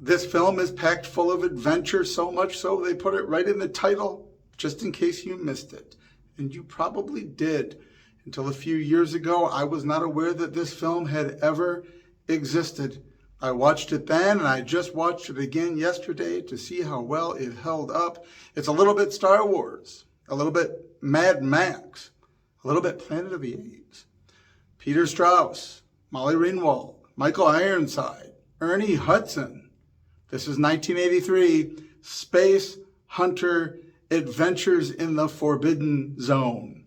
This film is packed full of adventure, so much so they put it right in the title, just in case you missed it. And you probably did. Until a few years ago, I was not aware that this film had ever existed. I watched it then, and I just watched it again yesterday to see how well it held up. It's a little bit Star Wars, a little bit Mad Max, a little bit Planet of the Apes. Peter Strauss, Molly Ringwald, Michael Ironside, Ernie Hudson. This is 1983, Spacehunter, Adventures in the Forbidden Zone.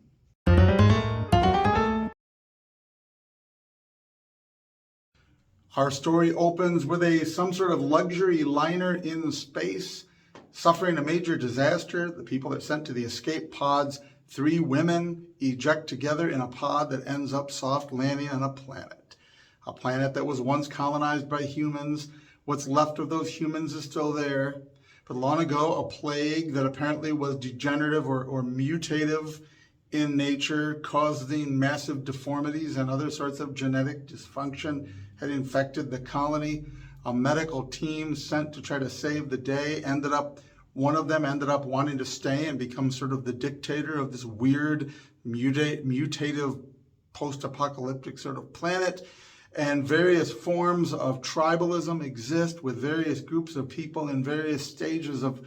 Our story opens with some sort of luxury liner in space, suffering a major disaster. The people that are sent to the escape pods, 3 women, eject together in a pod that ends up soft landing on a planet that was once colonized by humans. What's left of those humans is still there. But long ago, a plague that apparently was degenerative or mutative in nature, causing massive deformities and other sorts of genetic dysfunction, had infected the colony. A medical team sent to try to save the day one of them ended up wanting to stay and become sort of the dictator of this weird, mutative, post-apocalyptic sort of planet. And various forms of tribalism exist with various groups of people in various stages of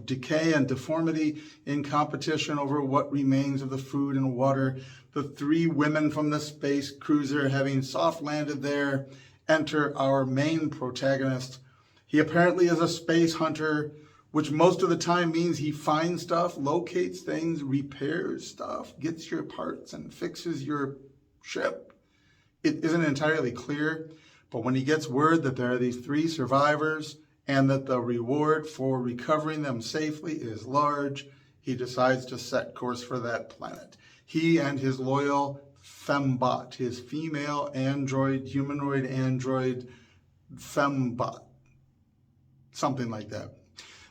decay and deformity in competition over what remains of the food and water. The 3 women from the space cruiser, having soft landed there, enter our main protagonist. He apparently is a space hunter, which most of the time means he finds stuff, locates things, repairs stuff, gets your parts, and fixes your ship. It isn't entirely clear, but when he gets word that there are these 3 survivors and that the reward for recovering them safely is large, he decides to set course for that planet. He and his loyal fembot, his female humanoid android fembot, something like that.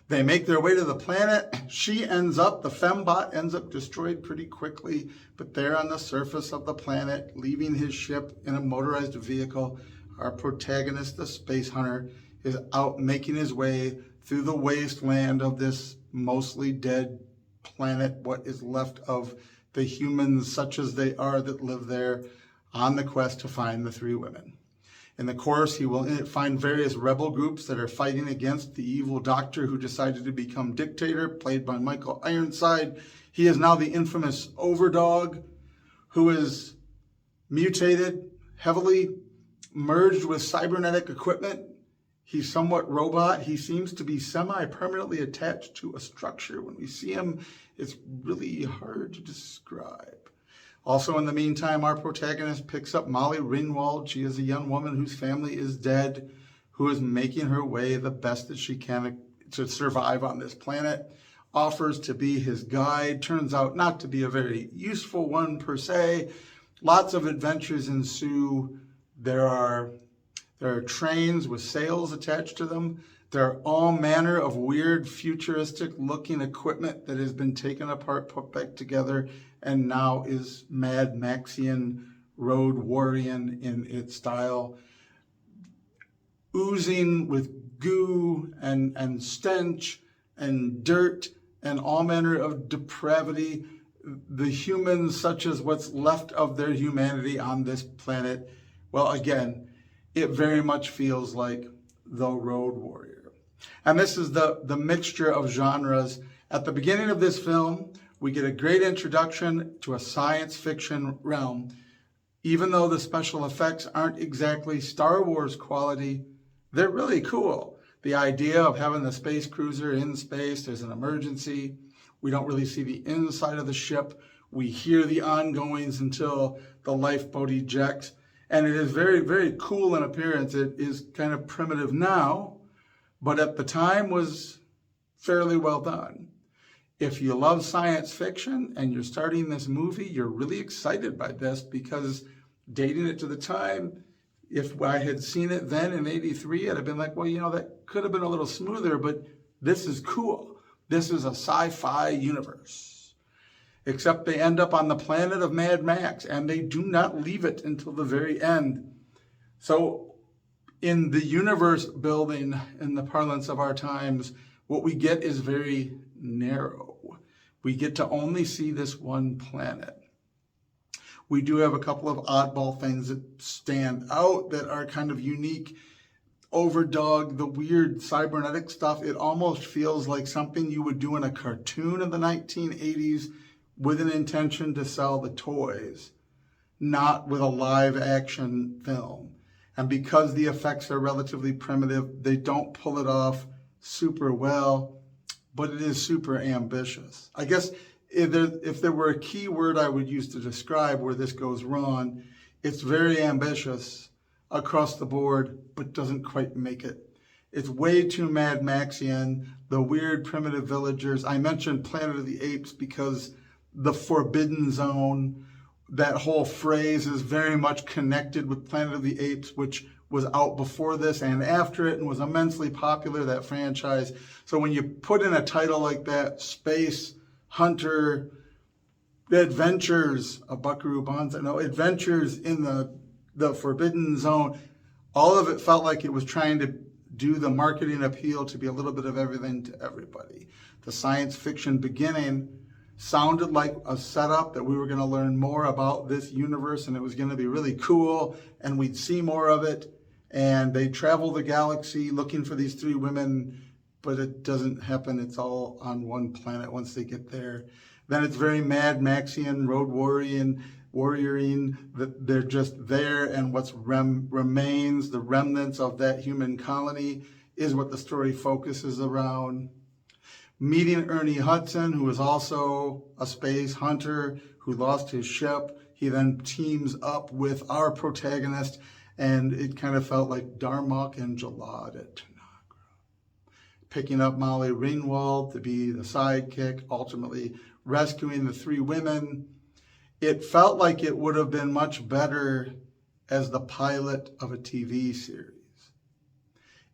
They make their way to the planet. The fembot ends up destroyed pretty quickly, but there on the surface of the planet, leaving his ship in a motorized vehicle, our protagonist, the space hunter, is out making his way through the wasteland of this mostly dead planet, what is left of the humans such as they are that live there, on the quest to find the 3 women. In the course, he will find various rebel groups that are fighting against the evil doctor who decided to become dictator, played by Michael Ironside. He is now the infamous Overdog, who is mutated, heavily merged with cybernetic equipment. He's somewhat robot. He seems to be semi-permanently attached to a structure. When we see him, it's really hard to describe. Also, in the meantime, our protagonist picks up Molly Ringwald. She is a young woman whose family is dead, who is making her way the best that she can to survive on this planet, offers to be his guide, turns out not to be a very useful one per se. Lots of adventures ensue. There are trains with sails attached to them. There are all manner of weird, futuristic-looking equipment that has been taken apart, put back together, and now is Mad Maxian, Road Warrior in its style, oozing with goo and stench and dirt and all manner of depravity. The humans, such as what's left of their humanity on this planet, well, again, it very much feels like the Road Warrior. And this is the mixture of genres. At the beginning of this film, we get a great introduction to a science fiction realm. Even though the special effects aren't exactly Star Wars quality, they're really cool. The idea of having the space cruiser in space, there's an emergency. We don't really see the inside of the ship. We hear the ongoings until the lifeboat ejects. And it is very, very cool in appearance. It is kind of primitive now, but at the time was fairly well done. If you love science fiction and you're starting this movie, you're really excited by this because dating it to the time, if I had seen it then in '83, I'd have been like, well, that could have been a little smoother, but this is cool. This is a sci-fi universe. Except they end up on the planet of Mad Max, and they do not leave it until the very end. So In the universe building, in the parlance of our times, what we get is very narrow. We get to only see this one planet. We do have a couple of oddball things that stand out that are kind of unique. Overdog, the weird cybernetic stuff, it almost feels like something you would do in a cartoon in the 1980s with an intention to sell the toys, not with a live action film. And because the effects are relatively primitive, they don't pull it off super well, but it is super ambitious. I guess if there were a key word I would use to describe where this goes wrong, it's very ambitious across the board, but doesn't quite make it. It's way too Mad Maxian, the weird primitive villagers. I mentioned Planet of the Apes because the Forbidden Zone, that whole phrase is very much connected with Planet of the Apes, which was out before this and after it and was immensely popular, that franchise. So when you put in a title like that, Spacehunter, The Adventures of Buckaroo Banzai, Adventures in the Forbidden Zone, all of it felt like it was trying to do the marketing appeal to be a little bit of everything to everybody. The science fiction beginning sounded like a setup that we were going to learn more about this universe and it was going to be really cool and we'd see more of it. And they travel the galaxy looking for these three women, but it doesn't happen. It's all on one planet once they get there. Then it's very Mad Maxian, road warrioring, that they're just there, and what's remains, the remnants of that human colony, is what the story focuses around. Meeting Ernie Hudson, who is also a space hunter who lost his ship. He then teams up with our protagonist, and it kind of felt like Darmok and Jalad at Tanagra. Picking up Molly Ringwald to be the sidekick, ultimately rescuing the three women. It felt like it would have been much better as the pilot of a TV series.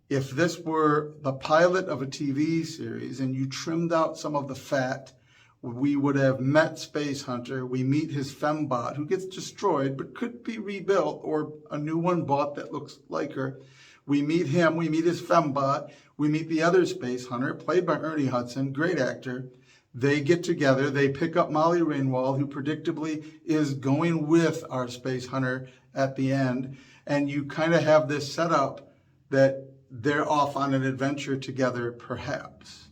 If this were the pilot of a TV series and you trimmed out some of the fat, we would have met Spacehunter. We meet his fembot, who gets destroyed but could be rebuilt, or a new one bought that looks like her. We meet him, we meet his fembot, we meet the other Space Hunter, played by Ernie Hudson, great actor. They get together, they pick up Molly Ringwald, who predictably is going with our Space Hunter at the end, and you kind of have this setup that they're off on an adventure together, perhaps.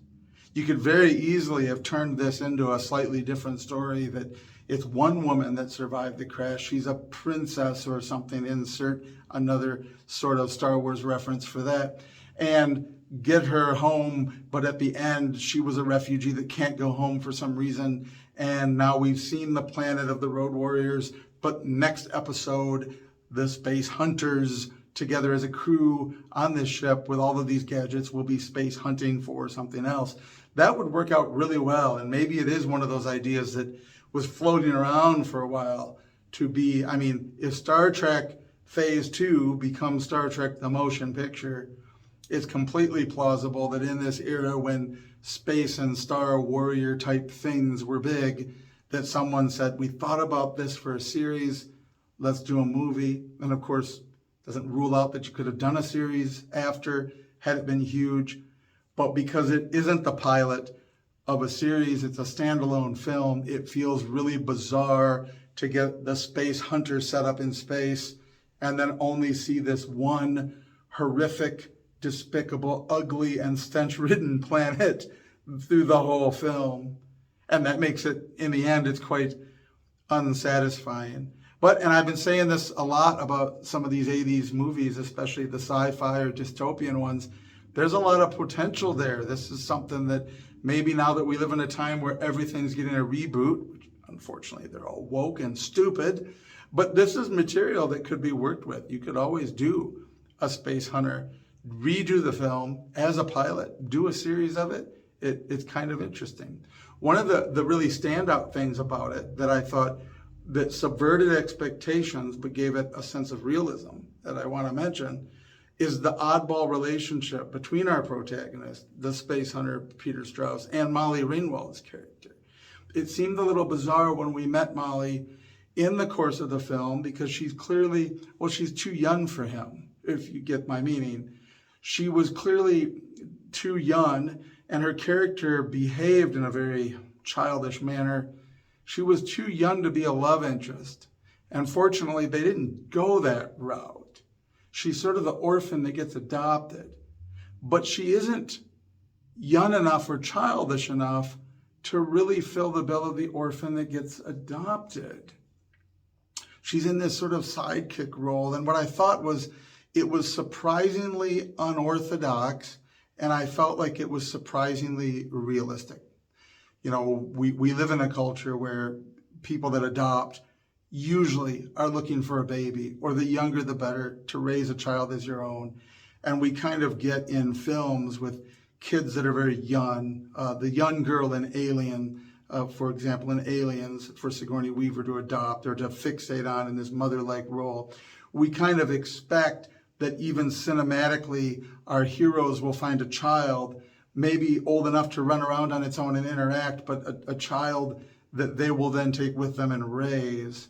You could very easily have turned this into a slightly different story, that it's one woman that survived the crash. She's a princess or something, insert another sort of Star Wars reference for that, and get her home, but at the end, she was a refugee that can't go home for some reason, and now we've seen the planet of the Road Warriors, but next episode, the Space Hunters, together as a crew on this ship with all of these gadgets, will be space hunting for something else. That would work out really well, and maybe it is one of those ideas that was floating around for a while to be, I mean, if Star Trek Phase 2 becomes Star Trek the Motion Picture, it's completely plausible that in this era when space and Star Warrior type things were big, that someone said, we thought about this for a series, let's do a movie. And of course, doesn't rule out that you could have done a series after, had it been huge. But because it isn't the pilot of a series, it's a standalone film, it feels really bizarre to get the Space Hunter set up in space and then only see this one horrific, despicable, ugly, and stench-ridden planet through the whole film. And that makes it, in the end, it's quite unsatisfying. But, and I've been saying this a lot about some of these 80s movies, especially the sci-fi or dystopian ones, there's a lot of potential there. This is something that maybe now that we live in a time where everything's getting a reboot, which unfortunately they're all woke and stupid, but this is material that could be worked with. You could always do a Space Hunter, redo the film as a pilot, do a series of it. It's kind of interesting. One of the really standout things about it that I thought that subverted expectations but gave it a sense of realism that I want to mention is the oddball relationship between our protagonist, the Space Hunter Peter Strauss, and Molly Ringwald's character. It seemed a little bizarre when we met Molly in the course of the film because she's clearly, well, she's too young for him. if you get my meaning. She was clearly too young, and her character behaved in a very childish manner. She was too young to be a love interest. And fortunately, they didn't go that route. She's sort of the orphan that gets adopted. But she isn't young enough or childish enough to really fill the bill of the orphan that gets adopted. She's in this sort of sidekick role. And what I thought was, it was surprisingly unorthodox, and I felt like it was surprisingly realistic. You know, we live in a culture where people that adopt usually are looking for a baby, or the younger the better, to raise a child as your own. And we kind of get in films with kids that are very young. The young girl in Alien, for example, in Aliens, for Sigourney Weaver to adopt or to fixate on in this mother-like role. We kind of expect that even cinematically, our heroes will find a child, maybe old enough to run around on its own and interact, but a child that they will then take with them and raise.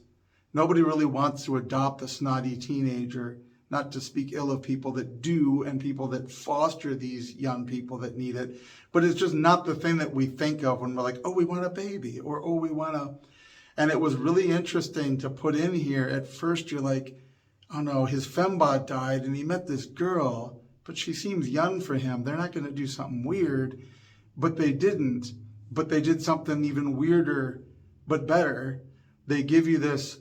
Nobody really wants to adopt a snotty teenager, not to speak ill of people that do and people that foster these young people that need it. But it's just not the thing that we think of when we're like, oh, we want a baby, or oh, we want to. And it was really interesting to put in here. At first, you're like, oh no, his fembot died and he met this girl, but she seems young for him. They're not going to do something weird. But they didn't. But they did something even weirder, but better. They give you this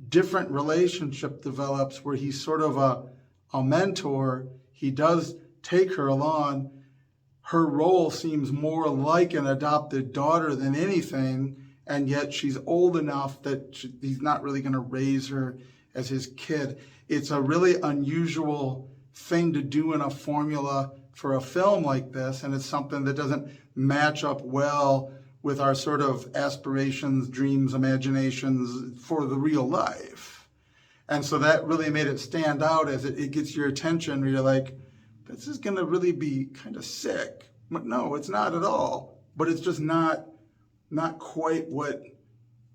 different relationship develops where he's sort of a mentor. He does take her along. Her role seems more like an adopted daughter than anything, and yet she's old enough that he's not really going to raise her as his kid. It's a really unusual thing to do in a formula for a film like this, and it's something that doesn't match up well with our sort of aspirations, dreams, imaginations for the real life. And so that really made it stand out as it gets your attention where you're like, this is going to really be kind of sick. But no, it's not at all. But it's just not quite what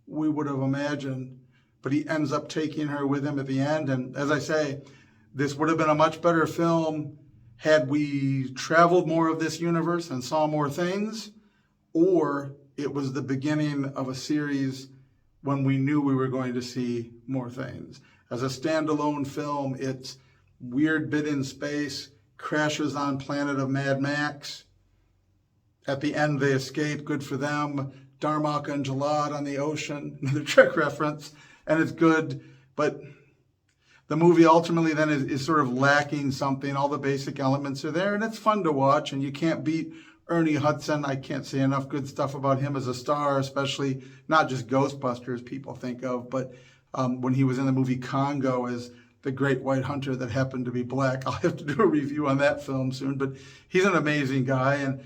we would have imagined. But he ends up taking her with him at the end. And as I say, this would have been a much better film had we traveled more of this universe and saw more things, or it was the beginning of a series when we knew we were going to see more things. As a standalone film, it's weird bit in space, crashes on planet of Mad Max. At the end, they escape, good for them. Darmok and Jalad on the ocean, another Trek reference, and it's good, but the movie ultimately then is sort of lacking something. All the basic elements are there, and it's fun to watch, and you can't beat Ernie Hudson. I can't say enough good stuff about him as a star, especially not just Ghostbusters people think of, but when he was in the movie Congo as the great white hunter that happened to be black. I'll have to do a review on that film soon, but he's an amazing guy, and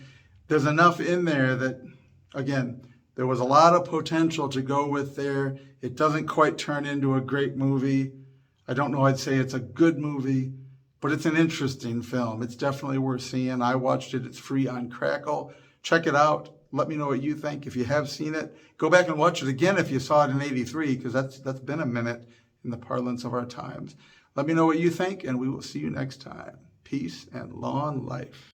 there's enough in there that, again, there was a lot of potential to go with there. It doesn't quite turn into a great movie. I don't know, I'd say it's a good movie, but it's an interesting film. It's definitely worth seeing. I watched it. It's free on Crackle. Check it out. Let me know what you think. If you have seen it, go back and watch it again if you saw it in '83, because that's been a minute in the parlance of our times. Let me know what you think, and we will see you next time. Peace and long life.